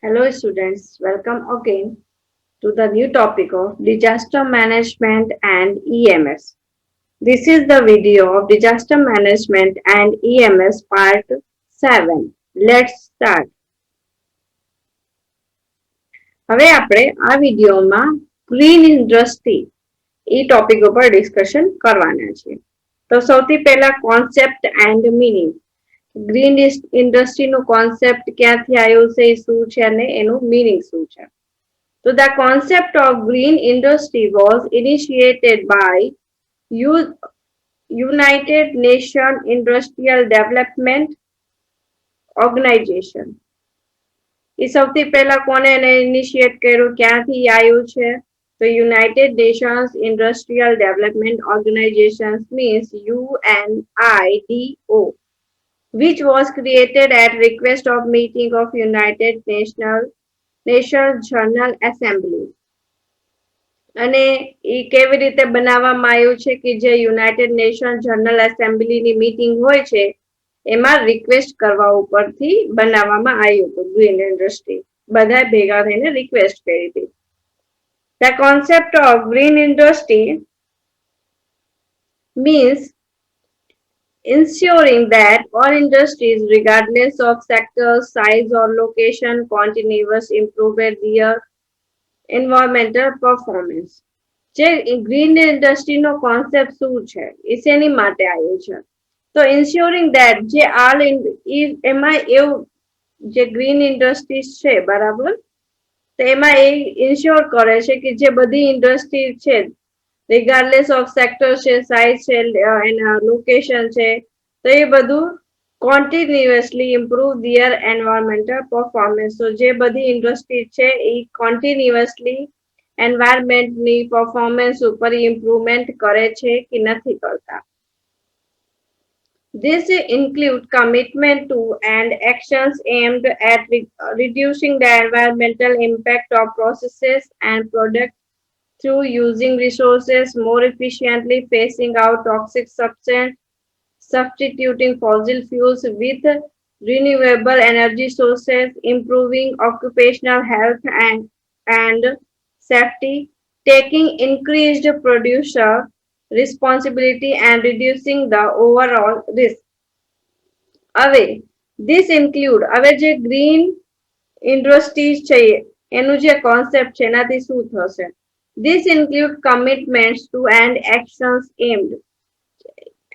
Hello students, welcome again to the new topic of disaster management and EMS. This is the video of disaster management and EMS part 7. Let's start. હવે આપણે આ વિડીયોમાં green industry એ topic ઉપર discussion કરવાના છીએ. તો સૌથી પહેલા કોન્સેપ્ટ એન્ડ મીનિંગ. ગ્રીન ઇન્ડસ્ટ્રીનું કોન્સેપ્ટ ક્યાંથી આવ્યું છે, શું છે અને એનું મીનિંગ શું છે. So the concept of green industry was initiated by United Nations Industrial Development Organization. એ સૌથી પહેલા કોને એને ઇનિશિએટ કર્યું, ક્યાંથી આવ્યું છે? તો United Nations Industrial Development Organization means UNIDO, which was created at request of meeting of United Nations General Assembly. અને એ કેવી રીતે બનાવવામાં આવ્યું છે કે જે યુનાઇટેડ નેશન જનરલ એસેમ્બલીની મીટિંગ હોય છે એમાં રિક્વેસ્ટ કરવા ઉપરથી બનાવવામાં આવ્યું હતું ગ્રીન ઇન્ડસ્ટ્રી. બધા ભેગા થઈને રિક્વેસ્ટ કરી હતી. The concept of green industry means ensuring that all industries, regardless of sector, size or location, continuously improve their environmental performance. જે ગ્રીન ઇન્ડસ્ટ્રીનો કોન્સેપ્ટ શું છે, એ શેની માટે આવ્યો છે? તો ઇન્શ્યોરિંગ ધેટ જે એમાં એવું જે ગ્રીન ઇન્ડસ્ટ્રીઝ છે, બરાબર, તો એમાં એ ઇન્શ્યોર કરે છે કે જે બધી ઇન્ડસ્ટ્રી છે, રિગાર્ડલેસ ઓફ સેક્ટર છે, સાઇઝ છે, એના લોકેશન છે, તો એ બધું continuously improve their environmental performance. So જે બધી ઇન્ડસ્ટ્રી છે એ continuously એન્વાયરમેન્ટની પરફોર્મન્સ ઉપર ઇમ્પ્રુવમેન્ટ કરે છે કે નથી કરતા. This include commitment to and actions aimed at reducing the environmental impact of processes and products through using resources more efficiently, phasing out toxic substances, substituting fossil fuels with renewable energy sources, improving occupational health and safety, taking increased producer responsibility and reducing the overall risk. હવે this include, હવે જે green industries છે એનું જે concept છે એનાથી શું થશે? This include commitments to and actions aimed.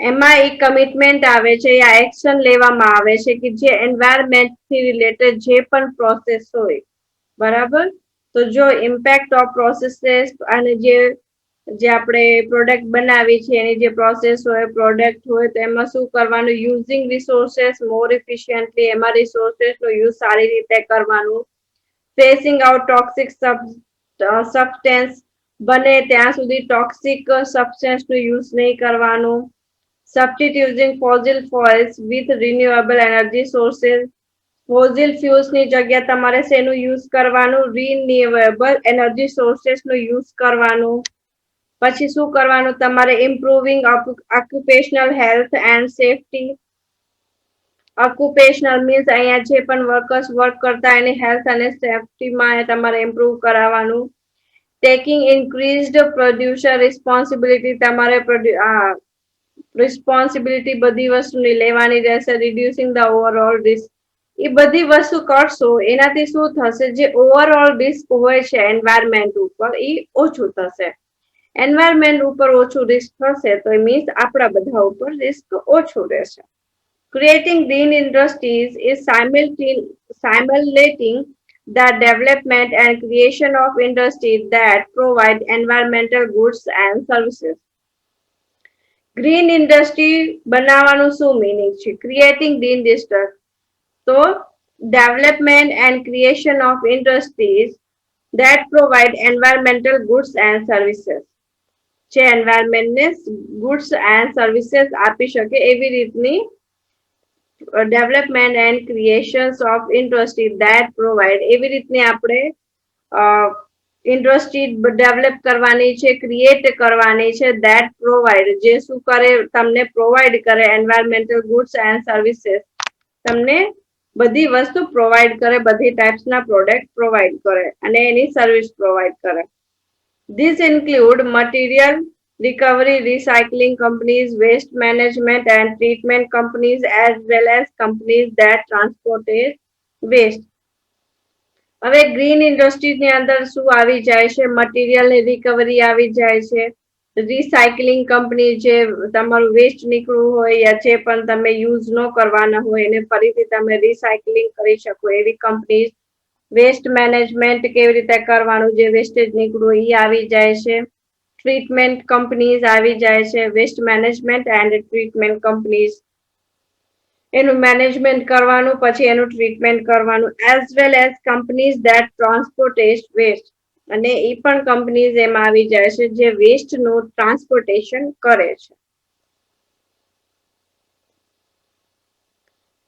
એમાં એક કમિટમેન્ટ આવે છે યા એક્શન લેવામાં આવે છે કે જે એન્વાયરમેન્ટ થી રિલેટેડ જે પણ પ્રોસેસ હોય, બરાબર, તો જો ઇમ્પેક્ટ ઓફ પ્રોસેસીસ અને જે આપણે પ્રોડક્ટ બનાવી છે એની જે પ્રોસેસ હોય, પ્રોડક્ટ હોય, તો એમાં શું કરવાનું? યુઝિંગ રિસોર્सेस મોર એફિશિયન્ટલી, એમાં રિસોર્सेस નો યુઝ સારી રીતે કરવાનું. ફેસિંગ આઉટ ટોક્સિક સબસ્ટેન્સ, બને ત્યાં સુધી ટોક્સિક સબસ્ટેન્સ નો યુઝ નહીં કરવાનું. Substituting fossil fuels with renewable energy sources. Fossil fuels ની જગ્યા તમારે શેનું યુઝ કરવાનું? રિન્યુએબલ એનર્જી સોર્सेस નો યુઝ કરવાનું. પછી શું કરવાનું તમારે? Improving occupational health and safety. Occupational means અહીંયા જે પણ વર્કર્સ વર્ક કરતા એની હેલ્થ અને સેફટીમાં તમારે ઇમ્પ્રુવ કરાવવાનું. ટેકિંગ ઇન્ક્રીઝડ પ્રોડ્યુસર રિસ્પોન્સિબિલિટી, તમારે રિસ્પોન્સિબિલિટી બધી વસ્તુની લેવાની રહેશે. રિડ્યુસિંગ ધ ઓવરઓલ રિસ્ક, એ બધી વસ્તુ કરશો એનાથી શું થશે? જે ઓવરઓલ રિસ્ક હોય છે એન્વાયરમેન્ટ ઉપર એ ઓછું થશે. એન્વાયરમેન્ટ ઉપર ઓછું રિસ્ક થશે તો એ મીન્સ આપણા બધા ઉપર રિસ્ક ઓછું રહેશે. Creating green industries is simulating the development and creation of industries that provide environmental goods and services. Green industry બનાવવાનું શું મીનિંગ છે? ક્રિએટિંગ ગ્રીન ઇન્ડસ્ટ્રી, તો development and creation of industries that provide environmental goods and services. જે એન્વાયરમેન્ટને goods and services આપી શકે એવી રીતની development and creations of industry that provide, એવી રીતની આપણે ઇન્ડસ્ટ્રી ડેવલપ કરવાની છે, ક્રિએટ કરવાની છે. ધેટ પ્રોવાઈડ, જે શું કરે? તમને પ્રોવાઈડ કરે એન્વાયરમેન્ટલ ગુડ્સ એન્ડ સર્વિસીસ, તમને બધી વસ્તુ પ્રોવાઈડ કરે, બધી ટાઈપ્સના પ્રોડક્ટ પ્રોવાઈડ કરે અને એની સર્વિસ પ્રોવાઈડ કરે. These include material recovery, recycling companies, waste management and treatment companies, as well as companies that transport waste. હવે ગ્રીન ઇન્ડસ્ટ્રીની અંદર શું આવી જાય છે? મટીરિયલ રિકવરી આવી જાય છે, રિસાયકલિંગ કંપની જે તમારું વેસ્ટ નીકળવું હોય યા જે પણ તમે યુઝ ન કરવાના હોય એને ફરીથી તમે રિસાયકલિંગ કરી શકો એવી કંપની, વેસ્ટ મેનેજમેન્ટ કેવી રીતે કરવાનું, જે વેસ્ટેજ નીકળવું એ આવી જાય છે, ટ્રીટમેન્ટ કંપનીઝ આવી જાય છે, waste management and treatment companies એનું મેનેજમેન્ટ કરવાનું, પછી એનું ટ્રીટમેન્ટ કરવાનું, as well as companies that transport waste, અને એ પણ કંપનીઝ એમાં આવી જાય છે જે વેસ્ટ નું ટ્રાન્સપોર્ટેશન કરે છે.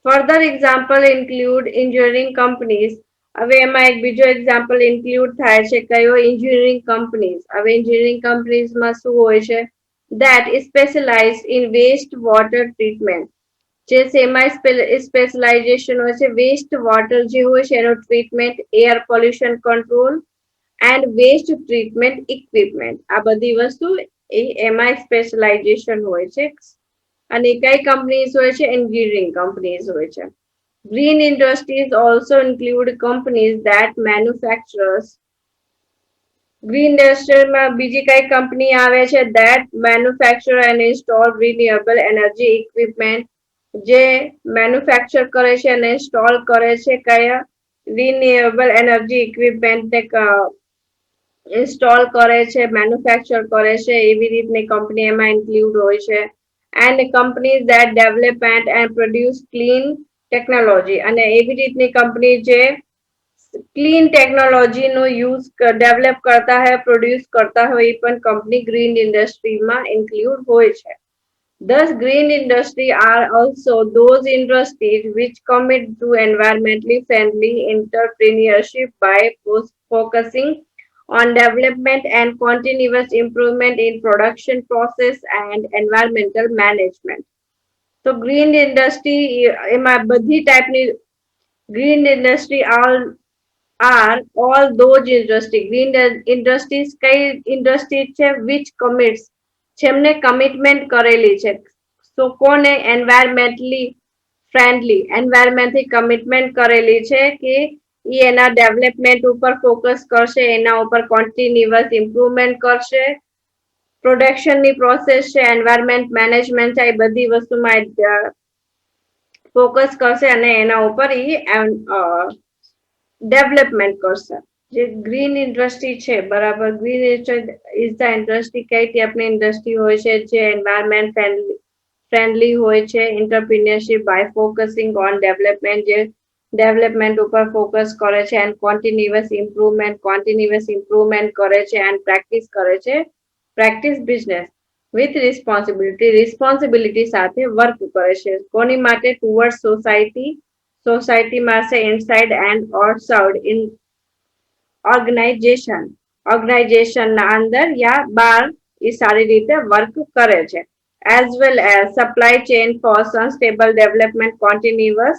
Further example include engineering companies. હવે એમાં એક બીજો એક્ઝામ્પલ ઇન્ક્લુડ થાય છે કયો? engineering companies. હવે engineering companies માં શું હોય છે? that specialize in waste water treatment. જે સેમી સ્પેશિલાઇઝેશન હોય છે વેસ્ટ વોટર જે હોય છે એનો treatment, air pollution control and waste treatment equipment, આ બધી વસ્તુ એમાં સ્પેશિલાઇઝેશન હોય છે. અને કઈ કંપનીઝ હોય છે? એન્જિનિયરિંગ કંપનીઝ હોય છે. Green industries also include companies that manufacturers. Green ઇન્ડસ્ટ્રીમાં બીજી કઈ કંપની આવે છે? That manufacture and install renewable energy equipment, જે મેન્યુફેક્ચર કરે છે અને ઇન્સ્ટોલ કરે છે કયા? રિન્યુએબલ એનર્જી ઇક્વિપમેન્ટ ને ઇન્સ્ટોલ કરે છે, મેન્યુફેક્ચર કરે છે, એવી રીતની કંપની એમાં ઇન્ક્લુડ હોય છે. And companies that development and produce clean technology, અને એવી રીતની કંપની જે ક્લીન ટેકનોલોજી નો યુઝ ડેવલપ કરતા હોય, પ્રોડ્યુસ કરતા હોય, એ પણ કંપની ગ્રીન ઇન્ડસ્ટ્રીમાં ઇન્ક્લુડ હોય છે. Thus, green industry are also those industries which commit to environmentally friendly entrepreneurship by focusing on development and continuous improvement in production process and environmental management. So, green industry એમાં બધી ટાઈપની green industry are all those industry. Green industries કઈ industry છે? which commits, જેમને commitment કરેલી છે. તો કોને? એન્વાયરમેન્ટલી ફ્રેન્ડલી, એન્વાયરમેન્ટથી કમિટમેન્ટ કરેલી છે કે એ એના ડેવલપમેન્ટ ઉપર ફોકસ કરશે, એના ઉપર કોન્ટિન્યુઅસ ઇમ્પ્રુવમેન્ટ કરશે, પ્રોડક્શનની પ્રોસેસ છે, એન્વાયરમેન્ટ મેનેજમેન્ટ છે, એ બધી વસ્તુમાં ફોકસ કરશે અને એના ઉપર એ ડેવલપમેન્ટ કરશે. જે ગ્રીન ઇન્ડસ્ટ્રી છે, બરાબર, ગ્રીન ઇઝ ધ ઇન્ડસ્ટ્રી કઈ ટાઈપની ઇન્ડસ્ટ્રી હોય છે? જે એન્વાયરમેન્ટ ફ્રેન્ડલી હોય છે, entrepreneurship by focusing on development, જે ડેવલપમેન્ટ ઉપર ફોકસ કરે છે, એન્ડ કોન્ટિન્યુઅસ ઇમ્પ્રુવમેન્ટ કરે છે, એન્ડ પ્રેક્ટિસ કરે છે, પ્રેક્ટિસ બિઝનેસ વિથ રિસ્પોન્સિબિલિટી સાથે વર્ક કરે છે. કોની માટે? ટુવર્ડ સોસાયટી માટે, ઇનસાઇડ એન્ડ આઉટસાઇડ ઇન ઓર્ગેનાઇઝેશનના અંદર યા બહાર એ સારી રીતે વર્ક કરે છે. As well as supply chain for sustainable development, continuous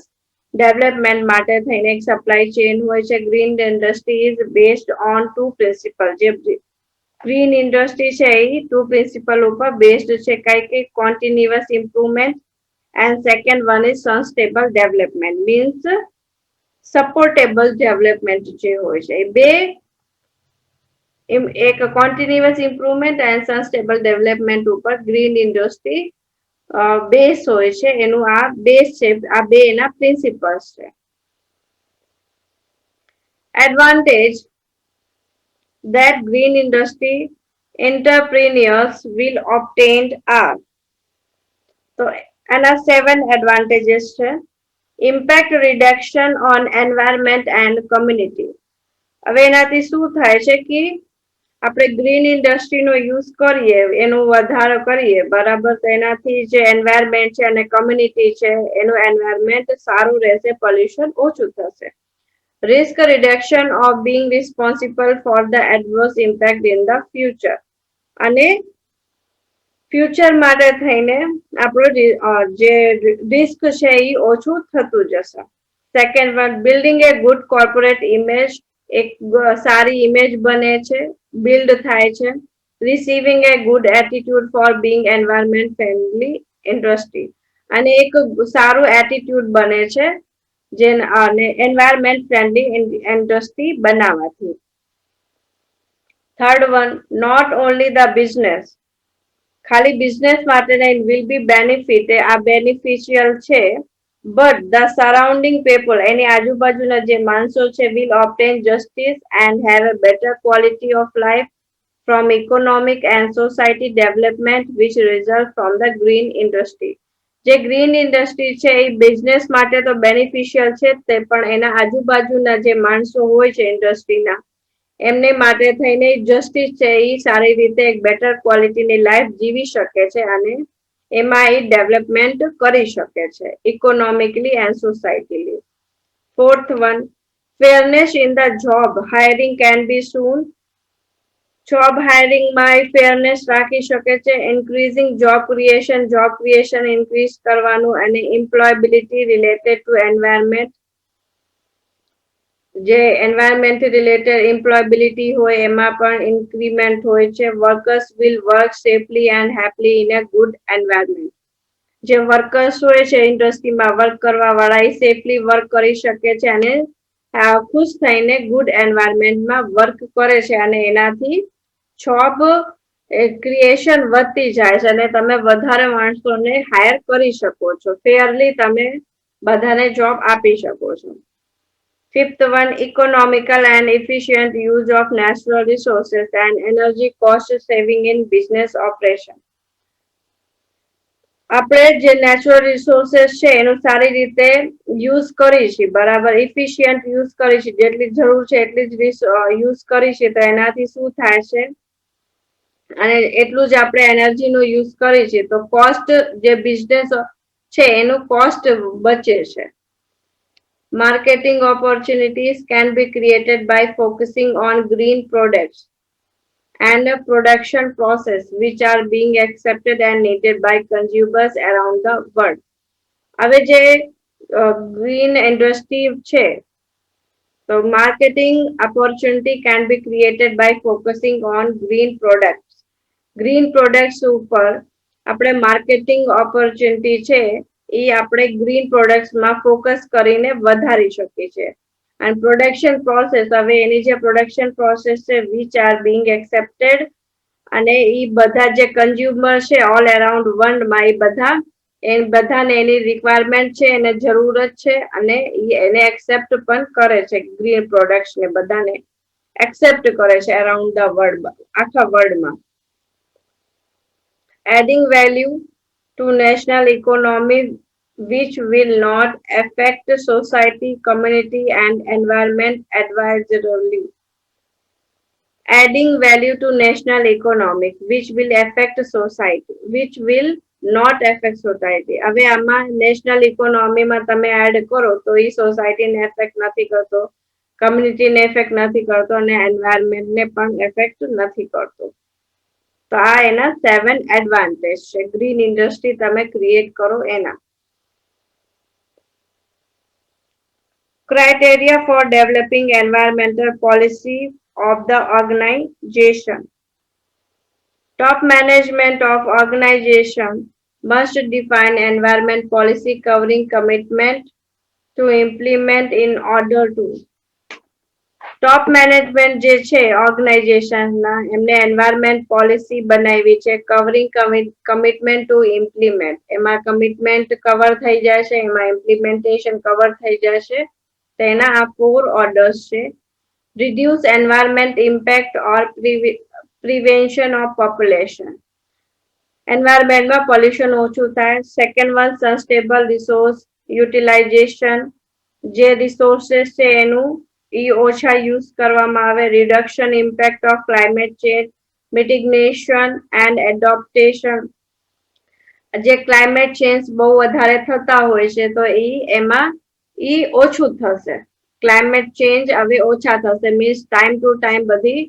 development માટે થઈને એક સપ્લાય ચેઇન હોય છે. Green industry is based on two principle. જે ગ્રીન ઇન્ડસ્ટ્રી છે એ ટુ પ્રિન્સિપલ ઉપર બેસ્ડ છે. કઈ continuous improvement and second one is sustainable development, means supportable development જે હોય છે. એ બે, એક continuous improvement and sustainable development ઉપર ગ્રીન ઇન્ડસ્ટ્રી બેસ હોય છે. એનું આ બેસ છે, આ બે એના પ્રિન્સિપલ્સ છે. Advantage that green industry entrepreneurs will obtain are, તો એના 7 advantages છે. Impact reduction on environment and community. હવે એનાથી શું થાય છે કે આપણે ગ્રીન ઇન્ડસ્ટ્રીનો યુઝ કરીએ, એનો વધારો કરીએ, બરાબર, તો એનાથી જે એન્વાયરમેન્ટ છે અને કમ્યુનિટી છે એનું એન્વાયરમેન્ટ સારું રહેશે, પોલ્યુશન ઓછું થશે. Risk reduction of being responsible for the adverse impact in the future. અને ફ્યુચર માટે થઈને આપણો જે રિસ્ક છે એ ઓછું થતું જશે. Second one, building a good corporate image, એક સારી ઇમેજ બને છે, બિલ્ડ થાય છે. Receiving a good attitude for being environment friendly industry, અને એક સારું એટીટ્યુડ બને છે જે અને એન્વાયરમેન્ટ ફ્રેન્ડલી ઇન્ડસ્ટ્રી બનાવવાથી. Third one, not only the business, ખાલી બિઝનેસ માટે નહીં, વિલ બી બેનિફિટ, આ બેનિફિશિયલ છે, બટ ધ સરાઉન્ડિંગ પીપલ, એની આજુબાજુના જે માણસો છે, will obtain justice and have a better quality of life from economic and society development which result from the green industry. જે ગ્રીન ઇન્ડસ્ટ્રી છે એ business માટે તો બેનિફિશિયલ છે જ તે, પણ એના આજુબાજુના જે માણસો હોય છે ઇન્ડસ્ટ્રીના, એમને માટે થઈને જસ્ટિસ છે એ સારી રીતે એક બેટર ક્વોલિટીની લાઈફ જીવી શકે છે અને એમાં એ ડેવલપમેન્ટ કરી શકે છે economically and societally. Fourth one, fairness in the job hiring can be seen, job હાયરિંગમાં ફેરનેસ રાખી શકે છે. ઇન્ક્રીઝિંગ જોબ ક્રિએશન ઇન્ક્રીઝ કરવાનું, અને એમ્પ્લોયબિલિટી રિલેટેડ ટુ એન્વાયરમેન્ટ, જે એન્વાયરમેન્ટ રિલેટેડ એમ્પ્લોયબિલિટી હોય એમાં પણ ઇન્ક્રીમેન્ટ હોય છે. Workers will work safely and happily in a good environment, જે વર્કર્સ હોય છે ઇન્ડસ્ટ્રીમાં વર્ક કરવા વાળા એ સેફલી વર્ક કરી શકે છે અને ખુશ થઈને ગુડ એન્વાયરમેન્ટમાં વર્ક કરે છે, અને એનાથી જોબ ક્રિએશન વધતી જાય છે અને તમે વધારે માણસોને હાયર કરી શકો છો, ફેરલી તમે બધાને જોબ આપી શકો છો. Fifth one, economical and efficient use of natural resources and energy cost saving in business operation. આપણે જે નેચરલ રિસોર્सेस છે એનું સારી રીતે યુઝ કરી છે, બરાબર ઇફિશિયન્ટ યુઝ કરી છે, જેટલી જરૂર છે એટલી જ યુઝ કરી છે, તો એનાથી શું થાય છે, અને એટલું જ આપણે એનર્જીનો યુઝ કરી છે તો કોસ્ટ જે બિઝનેસ છે એનું કોસ્ટ બચે છે. Marketing opportunities can be created by focusing on green products and a production process which are being accepted and needed by consumers around the world. હવે જે green industry છે, so marketing opportunity can be created by focusing on green products. Green products ઉપર આપણે marketing opportunity છે એ આપણે green પ્રોડક્ટ્સમાં focus કરીને વધારી શકીએ છીએ. અને પ્રોડક્શન પ્રોસેસ, હવે એની જે પ્રોડક્શન પ્રોસેસ છે વિચ આર બીંગ એક્સેપ્ટેડ, અને એ બધા જે કન્ઝ્યુમર છે ઓલ અરાઉન્ડ વર્લ્ડમાં એ બધાને એની રિક્વાયરમેન્ટ છે, એને જરૂરત છે, અને એને એક્સેપ્ટ પણ કરે છે, ગ્રીન પ્રોડક્ટ્સ ને બધાને એક્સેપ્ટ કરે છે અરાઉન્ડ ધ વર્લ્ડ, આખા વર્લ્ડમાં. Adding value to national economy which will not affect society, community and environment adversely. Adding value to national economic which will affect society, which will not affect society. હવે આમાં national ઇકોનોમીમાં તમે add કરો તો એ સોસાયટીને effect નથી કરતો, કમ્યુનિટીને effect નથી કરતો, અને એન્વાયરમેન્ટને પણ એફેક્ટ નથી કરતો. તો આ એના 7 એડવાન્ટેજ છે ગ્રીન ઇન્ડસ્ટ્રી તમે ક્રિએટ કરો એના. Criteria for developing environmental policy of the organization. Top management of organization must define environment policy covering commitment to implement in order to. Top management જે છે ઓર્ગેનાઇઝેશનના, એમને એન્વાયરમેન્ટ પોલિસી બનાવી છે covering commitment two implement, એમાં commitment cover થઈ જાય છે, એમાં ઇમ્પ્લિમેન્ટેશન કવર થઈ જાય છે. તેના આ 4 ઓર્ડર્સ છે. Reduce environment impact or prevention of population, એન્વાયરમેન્ટમાં પોલ્યુશન ઓછું થાય. Second one, sustainable resource utilisation, જે રિસોર્सेस છે એનું ઓછા યુઝ કરવામાં આવે. Reduction impact of climate change, mitigation and adaptation, જે ક્લાઇમેટ ચેન્જ બહુ વધારે થતા હોય છે તો એમાં ઓછું થશે. ક્લાઇમેટ ચેન્જ હવે ઓછા થશે, મીન્સ ટાઈમ ટુ ટાઈમ બધી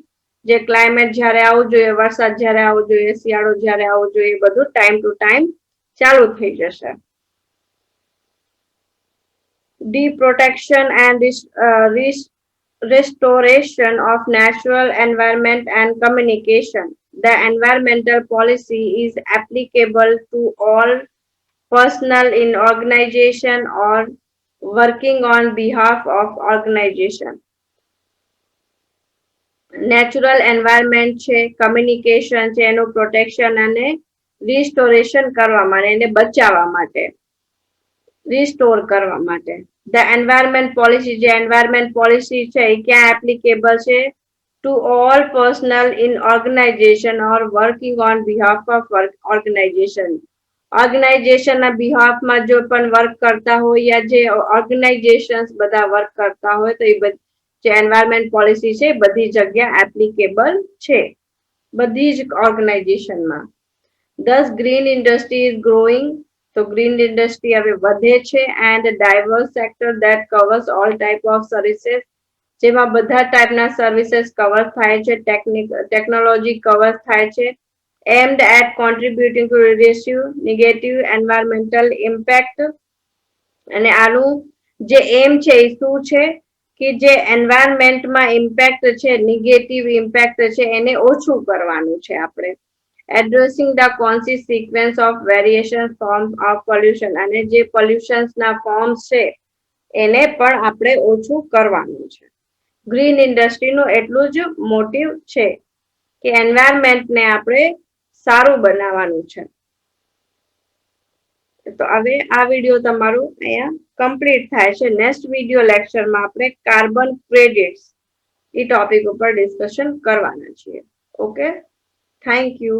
જે ક્લાઇમેટ જ્યારે આવવું જોઈએ, વરસાદ જ્યારે આવવો જોઈએ, શિયાળો જ્યારે આવવો જોઈએ, બધું ટાઈમ ટુ ટાઈમ ચાલુ થઈ જશે. protection and restoration of natural environment and communication. The environmental policy is applicable to all personnel in organization or working on behalf of organization. Natural environment છે, કમ્યુનિકેશન છે, એનું પ્રોટેક્શન અને restoration કરવા માટે, એને બચાવવા માટે, રિસ્ટોર કરવા માટે. ધ એન્વાયરમેન્ટ પોલિસી, જે એન્વાયરમેન્ટ પોલિસી છે એ ક્યાં એપ્લિકેબલ છે? To all personnel in organisation or working on behalf of organisation. ઓર્ગેનાઇઝેશનના બિહાફમાં જો પણ વર્ક કરતા હોય યા જે ઓર્ગેનાઇઝેશન્સ બધા વર્ક કરતા હોય તો એ જે એન્વાયરમેન્ટ પોલિસી છે બધી જગ્યા એપ્લિકેબલ છે, બધી જ ઓર્ગેનાઇઝેશનમાં. 10 ગ્રીન ઇન્ડસ્ટ્રી ઇઝ ગ્રોઈંગ, તો ગ્રીન ઇન્ડસ્ટ્રી હવે વધે છે. And diverse sector that covers all type of services, જેમાં બધા ટાઈપના સર્વિસીસ કવર થાય છે, ટેકનોલોજી કવર થાય છે. Aimed at contributing to reducing negative environmental impact, અને આનું જે એમ છે એ શું છે કે જે એન્વાયરમેન્ટમાં ઇમ્પેક્ટ છે, નેગેટિવ ઇમ્પેક્ટ છે, એને ઓછું કરવાનું છે આપણે. Addressing the consequence of variation form of pollution, અને જે પોલ્યુશન્સના ફોર્મ્સ છે એને પણ આપણે ઓછું કરવાનું છે. ગ્રીન ઇન્ડસ્ટ્રીનું એટલું જ મોટિવ છે કે એન્વાયરમેન્ટને આપણે સારું બનાવવાનું છે. તો હવે આ વિડીયો તમારું અહીંયા કમ્પ્લીટ થાય છે. નેક્સ્ટ વિડીયો લેક્ચરમાં આપણે કાર્બન ક્રેડિટ્સ એ ટોપિક ઉપર ડિસ્કશન કરવાના છીએ. Okay, thank you.